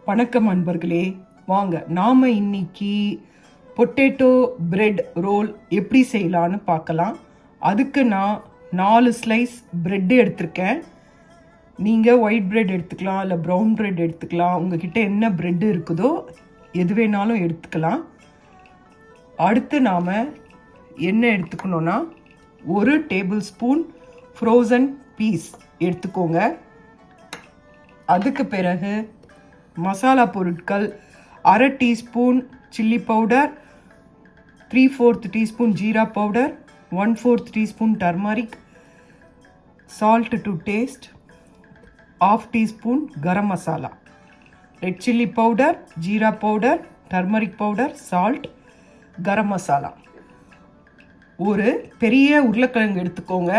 வணக்கம் அன்பர்களே, வாங்க நாம இன்னைக்கு பொட்டேட்டோ பிரெட் ரோல் எப்படி செய்யலான்னு பார்க்கலாம். அதுக்கு நான் 4 ஸ்லைஸ் பிரெட் எடுத்திருக்கேன். நீங்கள் ஒயிட் பிரெட் எடுத்துக்கலாம், இல்லை ப்ரௌன் பிரெட் எடுத்துக்கலாம். உங்ககிட்ட என்ன பிரெட் இருக்குதோ எது வேணாலும் எடுத்துக்கலாம். அடுத்து நாம் என்ன எடுத்துக்கணுன்னா, 1 டேபிள் ஸ்பூன் ஃப்ரோசன் பீஸ் எடுத்துக்கோங்க. அதுக்கு பிறகு மசாலா பொருட்கள் 1/2 teaspoon chilli powder, 3/4 teaspoon jeera powder, 1/4 teaspoon turmeric, salt to taste, 1/2 teaspoon garam masala, red chilli powder, jeera powder, turmeric powder, salt, garam masala. ஒரு பெரிய உருளைக்கிழங்கு எடுத்துக்கோங்க,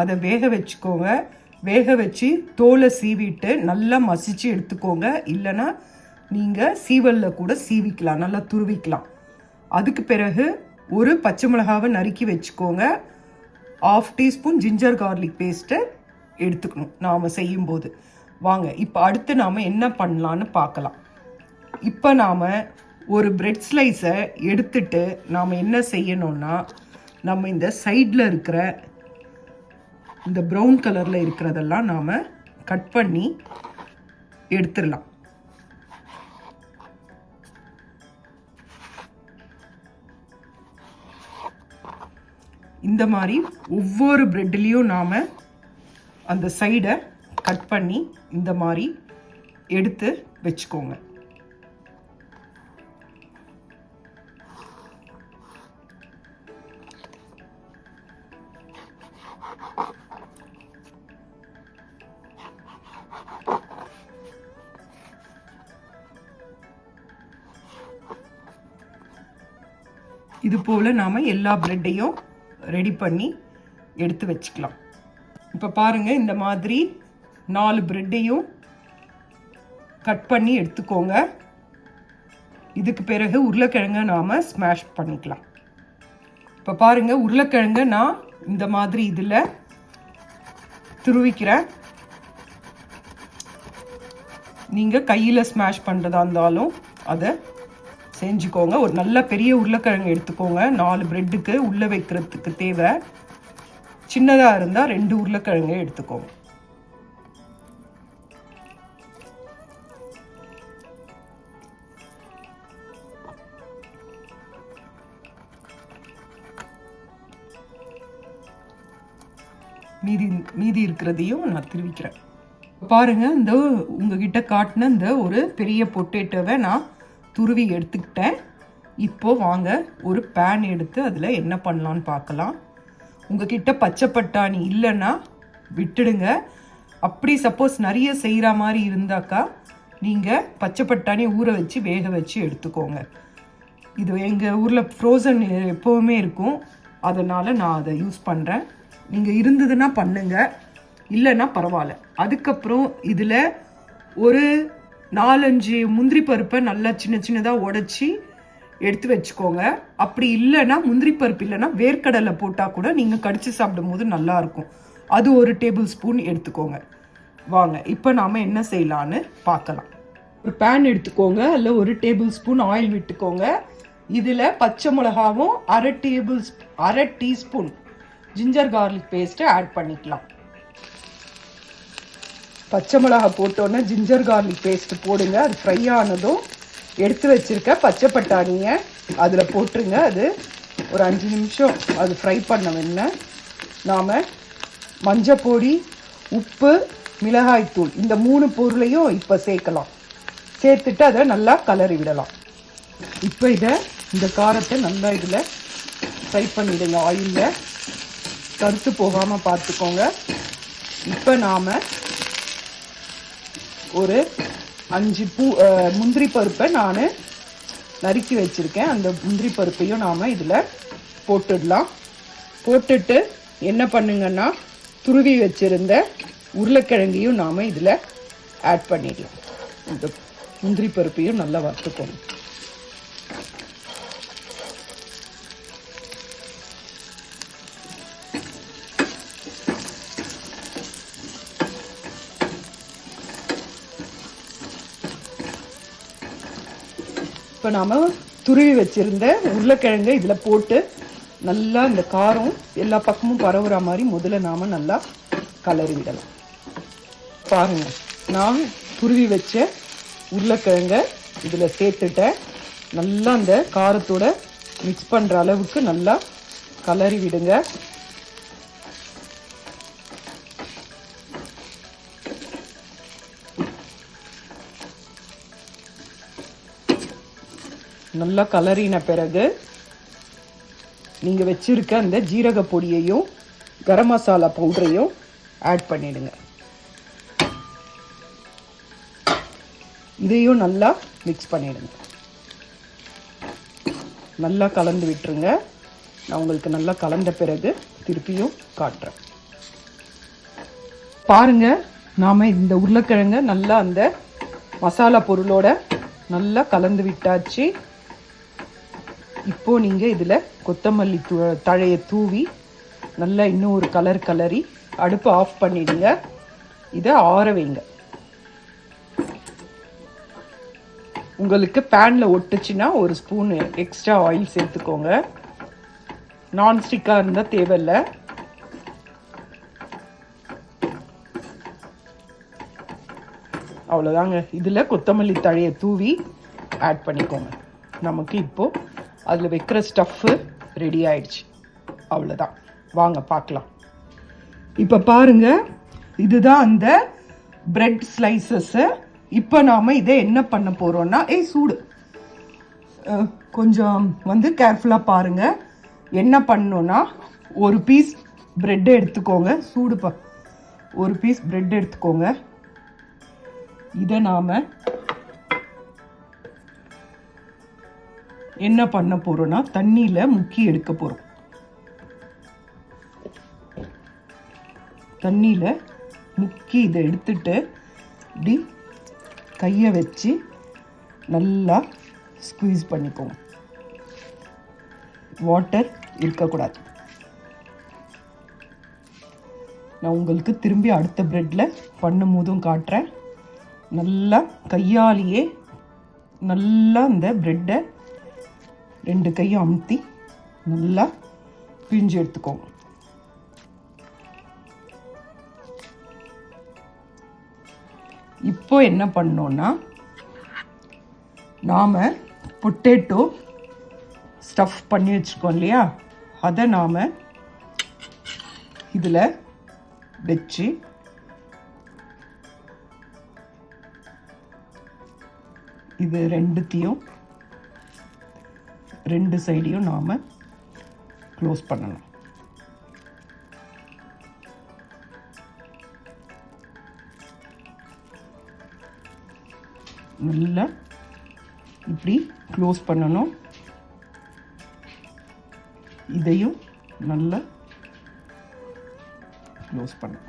அதை வேக வச்சுக்கோங்க. வேக வச்சு தோலை சீவிட்டு நல்லா மசிச்சு எடுத்துக்கோங்க. இல்லைன்னா நீங்கள் சீவலில் கூட சீவிக்கலாம், நல்லா துருவிக்கலாம். அதுக்கு பிறகு ஒரு பச்சை மிளகாவை நறுக்கி வச்சுக்கோங்க. 1/2 டீஸ்பூன் ஜிஞ்சர் கார்லிக் பேஸ்ட்டை எடுத்துக்கணும் நாம் செய்யும்போது. வாங்க இப்போ அடுத்து நாம் என்ன பண்ணலான்னு பார்க்கலாம். இப்போ நாம் ஒரு பிரெட் ஸ்லைஸை எடுத்துட்டு நாம் என்ன செய்யணும்னா, நம்ம இந்த சைடில் இருக்கிற இந்த ப்ரௌன் கலரில் இருக்கிறதெல்லாம் நாம் கட் பண்ணி எடுத்துடலாம். இந்த மாதிரி ஒவ்வொரு பிரெட்லேயும் நாம் அந்த சைடை கட் பண்ணி இந்த மாதிரி எடுத்து வச்சுக்கோங்க. இது போல் நாம் எல்லா பிரெட்டையும் ரெடி பண்ணி எடுத்து வச்சுக்கலாம். இப்போ பாருங்கள், இந்த மாதிரி 4 பிரெட்டையும் கட் பண்ணி எடுத்துக்கோங்க. இதுக்கு பிறகு உருளைக்கிழங்கை நாம் ஸ்மாஷ் பண்ணிக்கலாம். இப்போ பாருங்கள், உருளைக்கிழங்கை நான் இந்த மாதிரி இதில் துருவிக்கிறேன். நீங்கள் கையில் ஸ்மாஷ் பண்ணுறதா இருந்தாலும் அதை செஞ்சுக்கோங்க. ஒரு நல்ல பெரிய உருளைக்கிழங்கு எடுத்துக்கோங்க. 4 பிரெட்டுக்கு உள்ளே வைக்கிறதுக்கு தேவை. சின்னதாக இருந்தால் 2 உருளைக்கிழங்கு எடுத்துக்கோங்க. மீதி இருக்கிறதையும் நான் திருவிக்கிறேன். பாருங்கள், இந்த உங்ககிட்ட காட்டின இந்த ஒரு பெரிய பொட்டேட்டோவை நான் துருவி எடுத்துக்கிட்டேன். இப்போது வாங்க ஒரு பேன் எடுத்து அதில் என்ன பண்ணலான்னு பார்க்கலாம். உங்ககிட்ட பச்சை பட்டாணி இல்லைன்னா விட்டுடுங்க. அப்படி சப்போஸ் நிறைய செய்கிற மாதிரி இருந்தாக்கா நீங்கள் பச்சை பட்டாணி ஊற வச்சு வேக வச்சு எடுத்துக்கோங்க. இது எங்கள் ஊரில் ஃப்ரோசன் எப்போவுமே இருக்கும், அதனால் நான் அதை யூஸ் பண்ணுறேன். நீங்கள் இருந்ததுன்னா பண்ணுங்கள், இல்லைன்னா பரவாயில்ல. அதுக்கப்புறம் இதில் ஒரு 4-5 முந்திரி பருப்பை நல்லா சின்ன சின்னதாக உடச்சி எடுத்து வச்சுக்கோங்க. அப்படி இல்லைன்னா முந்திரி பருப்பு இல்லைன்னா வேர்க்கடலை போட்டால் கூட நீங்கள் கடிச்சு சாப்பிடும் போது நல்லாயிருக்கும். அது 1 டேபிள் ஸ்பூன் எடுத்துக்கோங்க. வாங்க இப்போ நாம் என்ன செய்யலான்னு பார்க்கலாம். ஒரு பேன் எடுத்துக்கோங்க, அதில் 1 டேபிள் ஸ்பூன் ஆயில் விட்டுக்கோங்க. இதில் பச்சை மிளகாவும் 1/2 டீஸ்பூன் ஜிஞ்சர் கார்லிக் பேஸ்ட்டை ஆட் பண்ணிக்கலாம். பச்சை மிளகா போட்டோன்னே ஜிஞ்சர் கார்லிக் பேஸ்ட்டு போடுங்க. அது ஃப்ரை ஆனதும் எடுத்து வச்சுருக்க பச்சை பட்டாணியை அதில் போட்டுருங்க. அது ஒரு 5 நிமிஷம் அது ஃப்ரை பண்ண வேணா நாம் மஞ்சள் பொடி, உப்பு, மிளகாய்த்தூள் இந்த 3 பொருளையும் இப்போ சேர்க்கலாம். சேர்த்துட்டு அதை நல்லா கலரி விடலாம். இப்போ இந்த காரத்தை நல்லா இதில் ஃப்ரை பண்ணிவிடுங்க. ஆயிலில் கருத்து போகாமல் பார்த்துக்கோங்க. இப்போ நாம் ஒரு 5 முந்திரி பருப்பை நான் நறுக்கி வச்சுருக்கேன். அந்த முந்திரி பருப்பையும் நாம் இதில் போட்டுடலாம். போட்டுட்டு என்ன பண்ணுங்கன்னா, துருவி வச்சுருந்த உருளைக்கிழங்கையும் நாம் இதில் ஆட் பண்ணிடலாம். இந்த முந்திரி பருப்பையும் நல்லா வறுத்துக்கணும். இப்போ நாம் துருவி வச்சுருந்த உருளைக்கிழங்கு இதில் போட்டு நல்லா இந்த காரம் எல்லா பக்கமும் பரவுற மாதிரி முதல்ல நாம் நல்லா கலரி விடலாம். பாருங்கள், நான் துருவி வச்ச உருளைக்கிழங்க இதில் சேர்த்துட்டேன். நல்லா அந்த காரத்தோட மிக்ஸ் பண்ணுற அளவுக்கு நல்லா கலரி விடுங்க. நல்லா கலரின பிறகு நீங்கள் வச்சிருக்க அந்த ஜீரக பொடியையும் கரம் மசாலா பவுடரையும் ஆட் பண்ணிடுங்க. இதையும் நல்லா மிக்ஸ் பண்ணிடுங்க. நல்லா கலந்து விட்டுருங்க. நான் உங்களுக்கு நல்லா கலந்த பிறகு திருப்பியும் காட்டுறேன். பாருங்க, நாம் இந்த உருளைக்கிழங்க நல்லா அந்த மசாலா பொருளோட நல்லா கலந்து விட்டாச்சு. இப்போ நீங்கள் இதில் கொத்தமல்லி தழையை தூவி நல்லா இன்னும் ஒரு கலரி அடுப்பு ஆஃப் பண்ணிடுங்க. இதை ஆற வைங்க. உங்களுக்கு பேனில் ஒட்டுச்சுன்னா ஒரு ஸ்பூன் எக்ஸ்ட்ரா ஆயில் சேர்த்துக்கோங்க. நான்ஸ்டிக்காக இருந்தால் தேவையில்லை. அவ்வளோதாங்க. இதில் கொத்தமல்லி தழையை தூவி ஆட் பண்ணிக்கோங்க. நமக்கு இப்போது அதில் வைக்கிற ஸ்டஃப்பு ரெடி ஆயிடுச்சு. அவ்வளோதான், வாங்க பார்க்கலாம். இப்போ பாருங்கள், இதுதான் அந்த பிரெட் ஸ்லைசஸ்ஸு. இப்போ நாம் இதை என்ன பண்ண போகிறோன்னா, சூடு கொஞ்சம் கேர்ஃபுல்லாக பாருங்கள். என்ன பண்ணோன்னா, ஒரு பீஸ் ப்ரெட்டை எடுத்துக்கோங்க. ஒரு பீஸ் ப்ரெட் எடுத்துக்கோங்க. இதை நாம் என்ன பண்ண போகிறோன்னா, தண்ணியில் முக்கி எடுக்க போகிறோம். தண்ணியில் முக்கி இதை எடுத்துட்டு இப்படி கையை வச்சு நல்லா ஸ்குவீஸ் பண்ணிக்கோங்க. வாட்டர் இருக்கக்கூடாது. நான் உங்களுக்கு திரும்பி அடுத்த ப்ரெட்டில் பண்ணும் போதும் காட்டுறேன். நல்லா கையாலேயே நல்லா இந்த ப்ரெட்டை 2 கையும் அமுத்தி நல்லா பிழிஞ்சு எடுத்துக்கோங்க. இப்போ என்ன பண்ணோன்னா, நாம் பொட்டேட்டோ ஸ்டஃப் பண்ணி வச்சுக்கோம் இல்லையா, அதை நாம் இதில் வச்சு இது ரெண்டு சைடையும் நாம் க்ளோஸ் பண்ணணும். நல்லா இப்படி க்ளோஸ் பண்ணணும். இதையும் நல்லா க்ளோஸ் பண்ணணும்.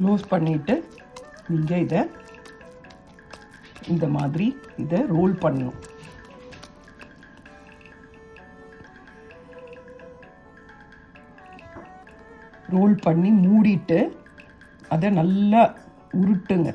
க்ளோஸ் பண்ணிவிட்டு நீங்கள் இதை இந்த மாதிரி இதை ரோல் பண்ணணும். ரோல் பண்ணி மூடிட்டு அதை நல்லா உருட்டுங்க.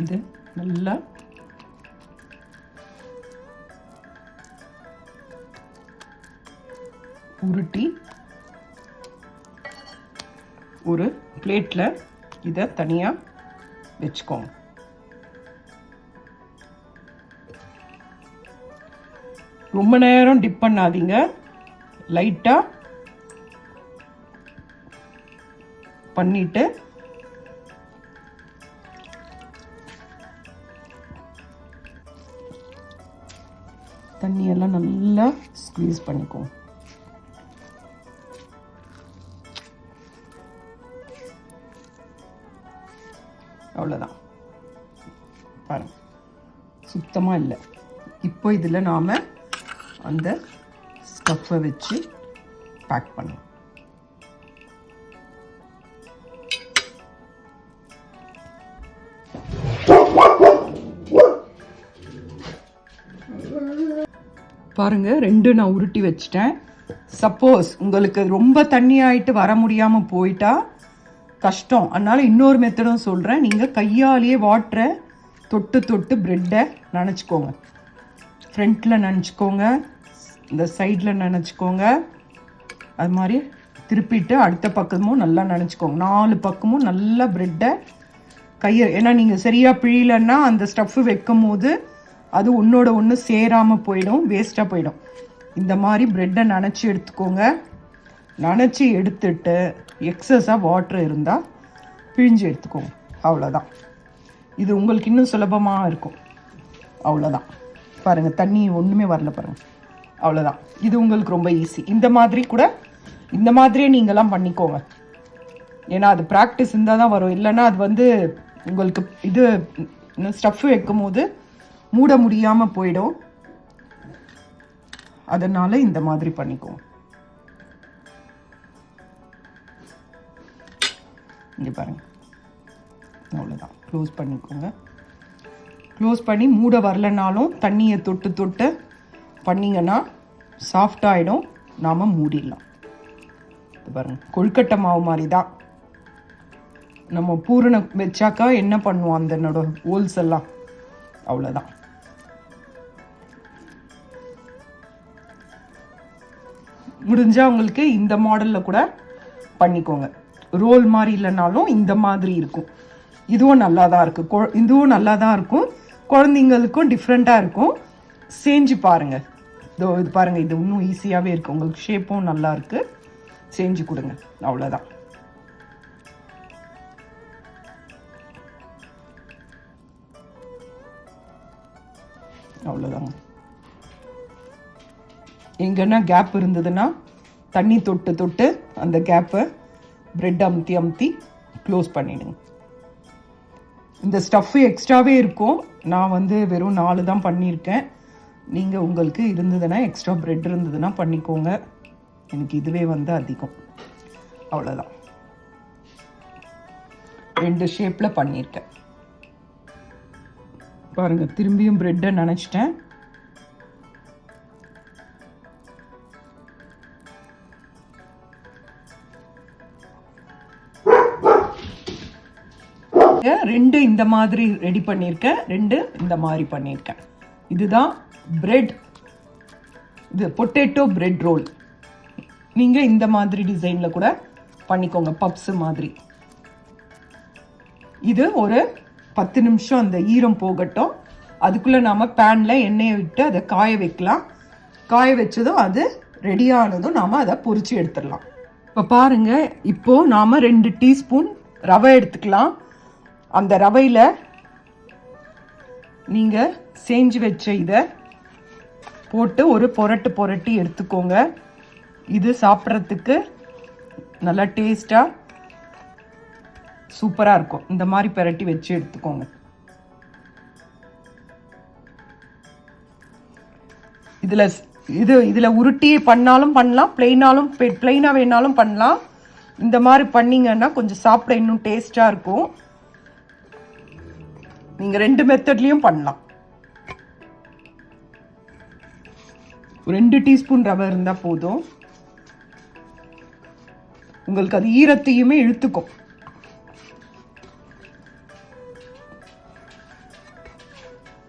இது நல்லா உருட்டி ஒரு பிளேட்டில் இதை தனியாக வச்சுக்கோங்க. ரொம்ப நேரம் டிப் பண்ணாதீங்க. லைட்டாக பண்ணிட்டு தண்ணியெல்லாம் நல்லா ஸ்க்வீஸ் பண்ணிக்கோங்க. அவ்வளோதான். பாருங்க, சுத்தமாக இல்லை. இப்போ இதில் நாம் அந்த ஸ்டஃப்பை வச்சு பேக் பண்ணுவோம். பாருங்க, 2 நான் உருட்டி வச்சிட்டேன். சப்போஸ் உங்களுக்கு ரொம்ப தண்ணி ஆகிட்டு வர முடியாமல் போயிட்டா கஷ்டம், அதனால் இன்னொரு மெத்தடும் சொல்கிறேன். நீங்கள் கையாலேயே வாட்டரை தொட்டு தொட்டு ப்ரெட்டை நனைச்சிக்கோங்க. ஃப்ரண்ட்டில் நனைச்சிக்கோங்க, இந்த சைடில் நனைச்சிக்கோங்க, அது மாதிரி திருப்பிட்டு அடுத்த பக்கமும் நல்லா நனைச்சிக்கோங்க. 4 பக்கமும் நல்லா ப்ரெட்டை கையை, ஏன்னா நீங்கள் சரியாக பிழியலன்னா அந்த ஸ்டஃப்பு வைக்கும் போது அது ஒன்றோட ஒன்று சேராமல் போயிடும், வேஸ்ட்டாக போயிடும். இந்த மாதிரி ப்ரெட்டை நனைச்சி எடுத்துக்கோங்க. நனைச்சி எடுத்துட்டு எக்ஸஸாக வாட்ரு இருந்தால் பிழிஞ்சு எடுத்துக்கோங்க. அவ்வளோதான். இது உங்களுக்கு இன்னும் சுலபமாக இருக்கும். அவ்வளோதான். பாருங்கள், தண்ணி ஒன்றுமே வரல பாருங்கள். அவ்வளோதான். இது உங்களுக்கு ரொம்ப ஈஸி. இந்த மாதிரியே நீங்களாம் பண்ணிக்கோங்க. ஏன்னா அது ப்ராக்டிஸ் இருந்தால் தான் வரும். இல்லைன்னா அது உங்களுக்கு இது ஸ்டஃப் வைக்கும் போது மூட முடியாமல் போயிடும். அதனால் இந்த மாதிரி பண்ணிக்கோங்க. இங்கே பாருங்கள், அவ்வளோதான். க்ளோஸ் பண்ணிக்கோங்க. க்ளோஸ் பண்ணி மூட வரலனாலும் தண்ணியை தொட்டு தொட்டு பண்ணிங்கன்னா சாஃப்டாகிடும். நாம் மூடிடலாம். பாருங்கள், கொழுக்கட்டை மாவு மாதிரி தான். நம்ம பூரணம் வச்சாக்கா என்ன பண்ணுவோம், அந்த ஹோல்ஸ் எல்லாம். அவ்வளோதான். முடிஞ்சால் உங்களுக்கு இந்த மாடலில் கூட பண்ணிக்கோங்க. ரோல் மாதிரி இல்லைனாலும் இந்த மாதிரி இருக்கும். இதுவும் நல்லா தான் இருக்கும். குழந்தைங்களுக்கும் டிஃப்ரெண்ட்டாக இருக்கும். செஞ்சு பாருங்கள். இது பாருங்கள், இது இன்னும் ஈஸியாகவே இருக்குது. உங்களுக்கு ஷேப்பும் நல்லா இருக்குது. செஞ்சு கொடுங்க. அவ்வளோதான். அவ்வளோதாங்க. எங்கன்னா கேப் இருந்ததுன்னா தண்ணி தொட்டு தொட்டு அந்த கேப்பை ப்ரெட் அமுத்தி க்ளோஸ் பண்ணிடுங்க. இந்த ஸ்டஃப்பு எக்ஸ்ட்ராவே இருக்கும். நான் வெறும் 4 தான் பண்ணியிருக்கேன். நீங்கள் உங்களுக்கு இருந்ததுன்னா எக்ஸ்ட்ரா ப்ரெட் இருந்ததுன்னா பண்ணிக்கோங்க. எனக்கு இதுவே அதிகம். அவ்வளோதான். 2 ஷேப்பில் பண்ணியிருக்கேன். பாருங்கள், திரும்பியும் ப்ரெட்டை நனைச்சிட்டேன். ரெண்டு இந்த மாதிரி ரெடி பண்ணியிருக்கேன், 2 இந்த மாதிரி பண்ணியிருக்கேன். இதுதான் பிரெட், இது பொட்டேட்டோ பிரெட் ரோல். நீங்கள் இந்த மாதிரி டிசைனில் கூட பண்ணிக்கோங்க, பப்ஸ் மாதிரி. இது ஒரு 10 நிமிஷம் அந்த ஈரம் போகட்டும். அதுக்குள்ளே நாம் பேனில் எண்ணெயை விட்டு அதை காய வைக்கலாம். காய வச்சதும் அது ரெடியானதும் நாம் அதை பொரிச்சு எடுத்துடலாம். இப்போ பாருங்கள், இப்போது நாம் 2 டீஸ்பூன் ரவை எடுத்துக்கலாம். அந்த ரவையில் நீங்கள் செஞ்சு வச்ச இதை போட்டு ஒரு புரட்டி எடுத்துக்கோங்க. இது சாப்பிட்றதுக்கு நல்லா டேஸ்ட்டாக சூப்பராக இருக்கும். இந்த மாதிரி புரட்டி வச்சு எடுத்துக்கோங்க. இதில் உருட்டி பண்ணாலும் பண்ணலாம், பிளெயினாக வேணாலும் பண்ணலாம். இந்த மாதிரி பண்ணிங்கன்னா கொஞ்சம் சாப்பிட இன்னும் டேஸ்ட்டாக இருக்கும். நீங்கள் 2 மெத்தட்லேயும் பண்ணலாம். 2 டீஸ்பூன் ரவை இருந்தால் போதும். உங்களுக்கு அது ஈரத்தையுமே இழுத்துக்கும்.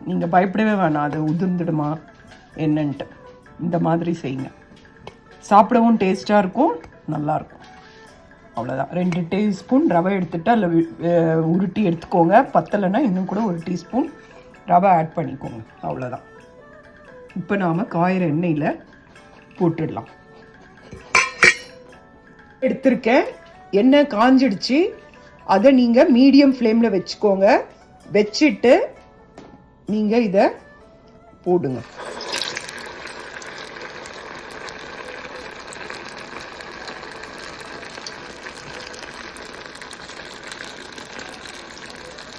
நீங்கள் பயப்படவே வேணாம் அது உதிர்ந்துடுமா என்னன்ட்டு. இந்த மாதிரி செய்யுங்க, சாப்பிடவும் டேஸ்ட்டாக இருக்கும், நல்லாயிருக்கும். அவ்வளோதான். 2 டீஸ்பூன் ரவை எடுத்துகிட்டு அதில் உருட்டி எடுத்துக்கோங்க. பத்தலைன்னா இன்னும் கூட 1 டீஸ்பூன் ரவை ஆட் பண்ணிக்கோங்க. அவ்வளோதான். இப்போ நாம் காயிற எண்ணெயில் போட்டுடலாம். எடுத்திருக்கேன், எண்ணெய் காஞ்சிடுச்சு. அதை நீங்கள் மீடியம் ஃப்ளேமில் வச்சுக்கோங்க. வச்சுட்டு நீங்கள் இதை போடுங்க.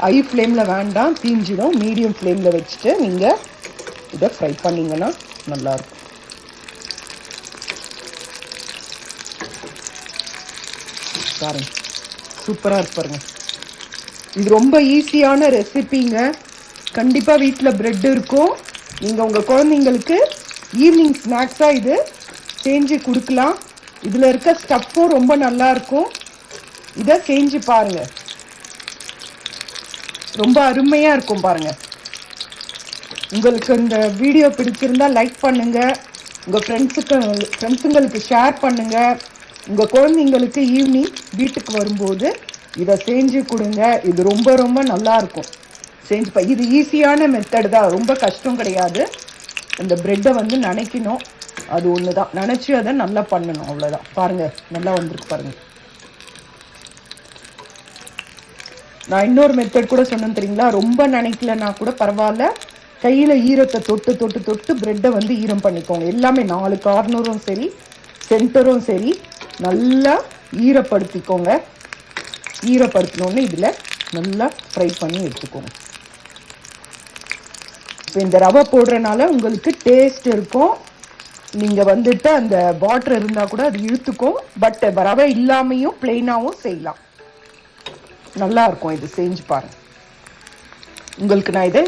ஹை ஃப்ளேமில் வேண்டாம், தீஞ்சிடும். மீடியம் ஃப்ளேமில் வச்சுட்டு நீங்கள் இதை ஃப்ரை பண்ணிங்கன்னா நல்லாயிருக்கும். பாருங்க, சூப்பராக இருப்பாருங்க. இது ரொம்ப ஈஸியான ரெசிபிங்க. கண்டிப்பாக வீட்டில் ப்ரெட் இருக்கும். நீங்கள் உங்கள் குழந்தைங்களுக்கு ஈவினிங் ஸ்நாக்ஸாக இது செஞ்சு கொடுக்கலாம். இதில் இருக்க ஸ்டஃப்பும் ரொம்ப நல்லாயிருக்கும். இதை செஞ்சு பாருங்கள், ரொம்ப அருமையாக இருக்கும் பாருங்கள். உங்களுக்கு இந்த வீடியோ பிடிச்சிருந்தால் லைக் பண்ணுங்கள், உங்கள் ஃப்ரெண்ட்ஸுங்களுக்கு ஷேர் பண்ணுங்கள். உங்கள் குழந்தைங்களுக்கு ஈவினிங் வீட்டுக்கு வரும்போது இதை செஞ்சு கொடுங்க. இது ரொம்ப ரொம்ப நல்லாயிருக்கும். செஞ்சு இது ஈஸியான மெத்தடு தான், ரொம்ப கஷ்டம் கிடையாது. இந்த ப்ரெட்டை நனைக்கணும், அது ஒன்று தான். நினச்சி அதை நல்லா பண்ணணும், அவ்வளோதான். பாருங்கள், நல்லா வந்திருக்கு பாருங்கள். நான் இன்னொரு மெத்தட் கூட சொன்னேன் தெரியுங்களா, ரொம்ப நினைக்கலன்னா கூட பரவாயில்ல, கையில் ஈரத்தை தொட்டு தொட்டு தொட்டு ப்ரெட்டை ஈரம் பண்ணிக்கோங்க. எல்லாமே 4 கார்னரும் சரி சென்டரும் சரி நல்லா ஈரப்படுத்திக்கோங்க. ஈரப்படுத்தினோன்னு இதில் நல்லா ஃப்ரை பண்ணி எடுத்துக்கோங்க. இப்போ இந்த ரவை போடுறதுனால உங்களுக்கு டேஸ்ட் இருக்கும். நீங்கள் அந்த வாட்டர் இருந்தால் கூட அது இழுத்துக்கும். பட் ரவை இல்லாமையும் பிளெயினாகவும் செய்யலாம், நல்லா இருக்கும். இது செஞ்சு பாருங்க. உங்களுக்கு நான் இதை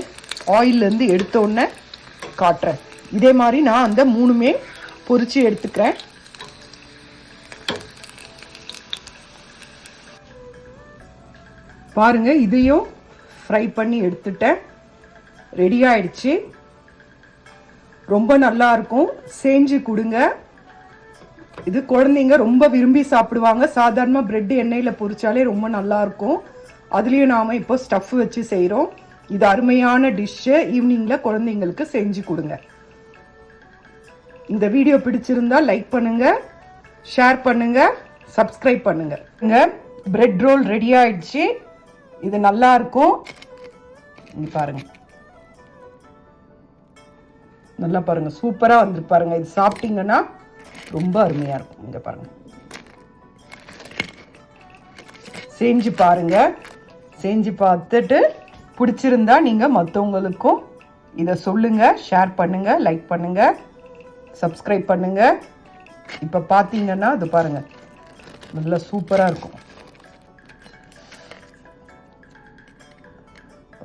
ஆயிலேருந்து எடுத்த உடனே காட்டுறேன். இதே மாதிரி நான் அந்த 3மே பொரிச்சு எடுத்துக்கிறேன். பாருங்க, இதையும் ஃப்ரை பண்ணி எடுத்துட்டேன். ரெடி ஆயிடுச்சு. ரொம்ப நல்லா இருக்கும், செஞ்சு கொடுங்க. இது குழந்தைங்க ரொம்ப விரும்பி சாப்பிடுவாங்க. சாதாரணமாக பிரெட் எண்ணெயில் பொரிச்சாலே ரொம்ப நல்லா இருக்கும். அதுலேயும் நாம் இப்போ ஸ்டஃப் வச்சு செய்கிறோம். இது அருமையான டிஷ்ஷு. ஈவினிங்கில் குழந்தைங்களுக்கு செஞ்சு கொடுங்க. இந்த வீடியோ பிடிச்சிருந்தா லைக் பண்ணுங்க, ஷேர் பண்ணுங்க, சப்ஸ்கிரைப் பண்ணுங்க. பிரெட் ரோல் ரெடி ஆயிடுச்சு. இது நல்லா இருக்கும். பாருங்க, நல்லா பாருங்க, சூப்பரா வந்து பாருங்க. இது சாப்பிட்டீங்கன்னா ரொம்ப அருமையா இருக்கும். இங்க பாருங்க, செஞ்சு பாருங்க. செஞ்சு பார்த்துட்டு பிடிச்சிருந்தா நீங்க மற்றவங்களுக்கும் இதை சொல்லுங்க, ஷேர் பண்ணுங்க, லைக் பண்ணுங்க, சப்ஸ்கிரைப் பண்ணுங்க. இப்போ பார்த்தீங்கன்னா அது பாருங்க, நல்லா சூப்பரா இருக்கும்.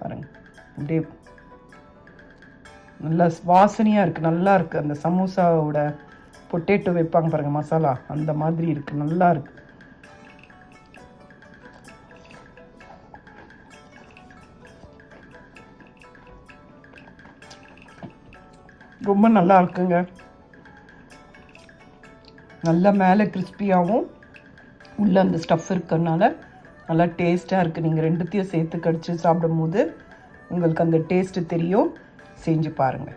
பாருங்க, அப்படியே நல்லா வாசனையா இருக்கு, நல்லா இருக்கு. அந்த சமோசாவோட பொட்டேட்டோ வைப்பாங்க பாருங்க மசாலா, அந்த மாதிரி இருக்கு, நல்லா இருக்கு. ரொம்ப நல்லா இருக்குங்க. நல்லா மேலே கிறிஸ்பியாகவும் உள்ள அந்த ஸ்டஃப் இருக்கிறதுனால நல்லா டேஸ்ட்டாக இருக்குது. நீங்கள் ரெண்டுத்தையும் சேர்த்து கடிச்சு சாப்பிடும் போது உங்களுக்கு அந்த டேஸ்ட்டு தெரியும். செஞ்சு பாருங்கள்.